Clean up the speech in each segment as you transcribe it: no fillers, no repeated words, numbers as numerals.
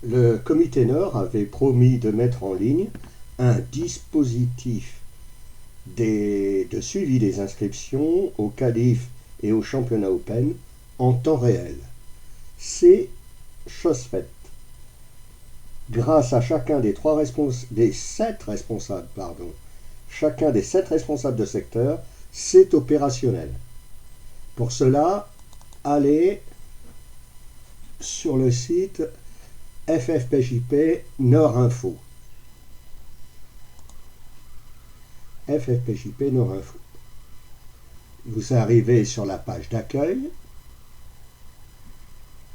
Le comité Nord avait promis de mettre en ligne un dispositif de suivi des inscriptions au qualif et au championnat open en temps réel. C'est chose faite. Grâce à chacun des 7 responsables, chacun des 7 responsables de secteur, c'est opérationnel. Pour cela, allez sur le site FFPJP Nord Info. FFPJP Nord Info. Vous arrivez sur la page d'accueil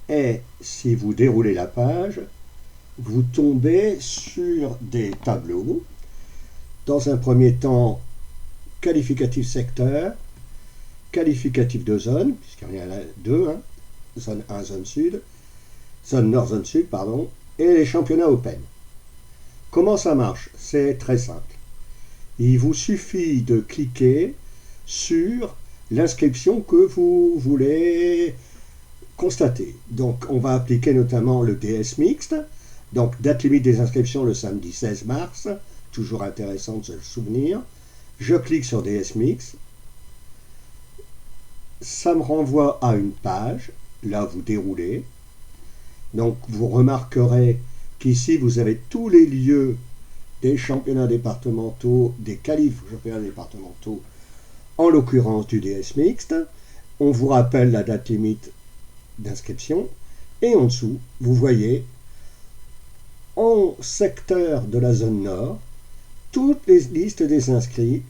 et si vous déroulez la page, vous tombez sur des tableaux. Dans un premier temps, qualificatif secteur, qualificatif de zone, puisqu'il y en a deux, zone 1, zone sud, zone nord, zone sud, pardon, et les championnats open. Comment ça marche? C'est très simple. Il vous suffit de cliquer sur l'inscription que vous voulez constater. Donc on va appliquer notamment le DS mixte, donc date limite des inscriptions le samedi 16 mars, toujours intéressant de se le souvenir. Je clique sur DS mixte, ça me renvoie à une page, là vous déroulez, donc vous remarquerez qu'ici vous avez tous les lieux des championnats départementaux, des qualifs championnats départementaux, en l'occurrence du DS mixte. On vous rappelle la date limite d'inscription, et en dessous, vous voyez, en secteur de la zone nord, toutes les listes des inscrits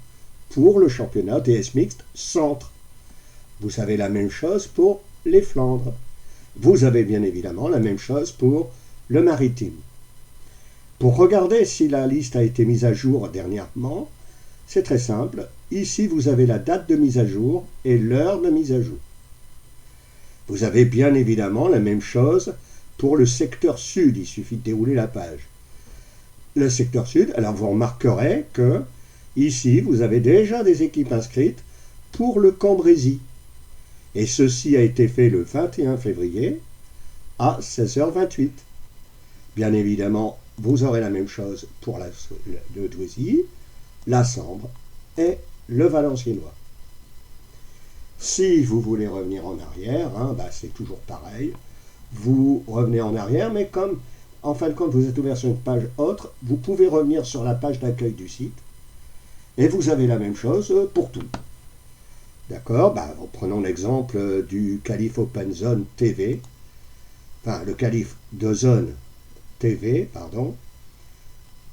pour le championnat DS mixte centre. Vous avez la même chose pour les Flandres. Vous avez bien évidemment la même chose pour le maritime. Pour regarder si la liste a été mise à jour dernièrement, c'est très simple. Ici, vous avez la date de mise à jour et l'heure de mise à jour. Vous avez bien évidemment la même chose pour le secteur sud. Il suffit de dérouler la page. Le secteur sud, alors vous remarquerez que ici, vous avez déjà des équipes inscrites pour le Cambrésis. Et ceci a été fait le 21 février à 16h28. Bien évidemment, vous aurez la même chose pour le Douaisis, la Sambre et le Valenciennois. Si vous voulez revenir en arrière, c'est toujours pareil. Vous revenez en arrière, mais comme en fin de compte vous êtes ouvert sur une page autre, vous pouvez revenir sur la page d'accueil du site et vous avez la même chose pour tout. D'accord, prenons l'exemple du qualif Open Zone TV, le qualif de zone TV, pardon.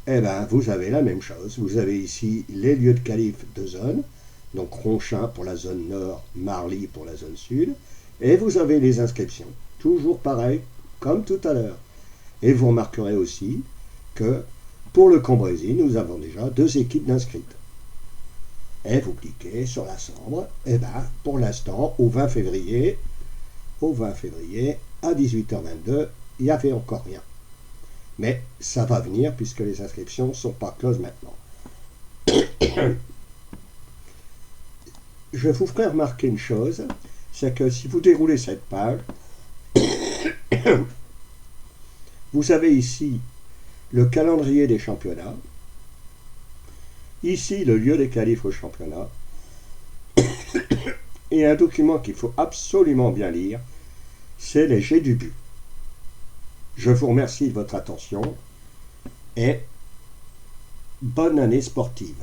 Vous avez la même chose. Vous avez ici les lieux de qualif de zone, donc Ronchin pour la zone nord, Marly pour la zone sud, et vous avez les inscriptions. Toujours pareil, comme tout à l'heure. Et vous remarquerez aussi que pour le Cambrésis, nous avons déjà 2 équipes d'inscrites. Et vous cliquez sur la Sambre, pour l'instant, au 20 février à 18h22, il n'y avait encore rien. Mais ça va venir puisque les inscriptions ne sont pas closes maintenant. Je vous ferai remarquer une chose, c'est que si vous déroulez cette page, vous avez ici le calendrier des championnats, ici le lieu des qualifs au championnat, et un document qu'il faut absolument bien lire, c'est les jets du but. Je vous remercie de votre attention et bonne année sportive.